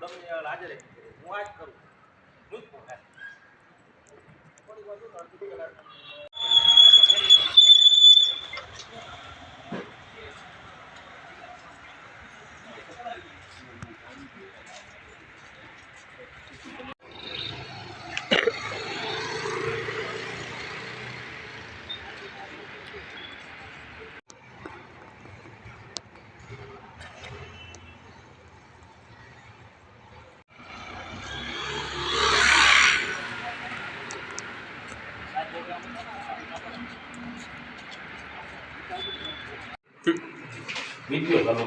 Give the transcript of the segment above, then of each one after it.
ગમે હાજર હું આ જ કરું હું જ કહું થોડી વાર અડધી કલાક वीडियो चालू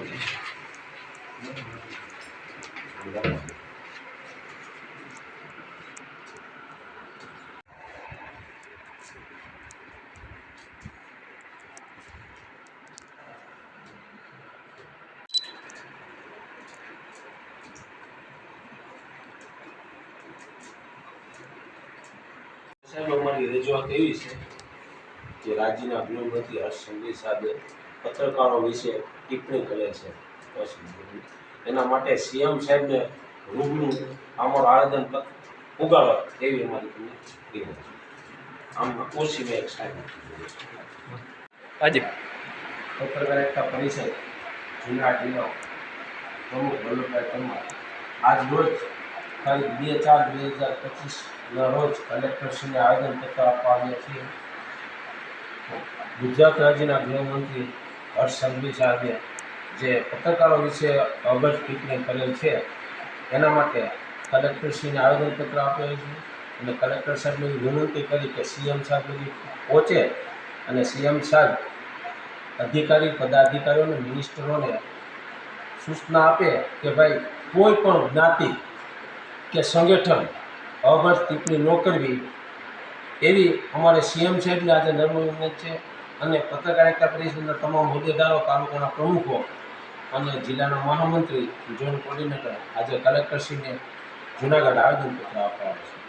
સાહેબ અમારી રજૂઆત એવી છે કે રાજ્યના ગૃહમંત્રી હર્ષ સંઘવી સાહેબે પત્રકારો વિશે ટિપ્પણી કરે છે એના માટે સીએમ સાહેબને રૂબરૂ અમારું આવેદનપત્ર ઉગાડવા એવી અમારી તમને આમ ઓછી મેં એક સાહેબ આજે પત્રકાર એકતા પરિષદ જુનાગઢ જિલ્લો પ્રમુખ વલ્લભભાઈ પરમાર આજ રોજ તારીખ 2/4/2025 રોજ કલેક્ટરશ્રીને આવેદનપત્ર આપવા આવ્યા છીએ. ગુજરાત રાજ્યના ગૃહમંત્રી હર્ષ સંઘવી સાહેબે જે પત્રકારો વિશે અવગત ટિપ્પણી કરેલ છે એના માટે કલેક્ટરશ્રીને આવેદનપત્ર આપેલ છે અને કલેક્ટર સાહેબને વિનંતી કરી કે સીએમ સાહેબ સુધી પહોંચે અને સીએમ સાહેબ અધિકારી પદાધિકારીઓને મિનિસ્ટરોને સૂચના આપે કે ભાઈ કોઈ પણ જ્ઞાતિ કે સંગઠન અવગત ટિપ્પણી ન કરવી એવી અમારે સીએમ સાહેબને આજે નમ્ર વિનંતી છે. અને પત્રકારિતા પરિષદના તમામ હોદ્દેદારો, તાલુકાના પ્રમુખો અને જિલ્લાના મહામંત્રી, ઝોન કોર્ડિનેટર આજે કલેક્ટરશ્રીને જૂનાગઢ આવેદનપત્ર આપવા આવે છે.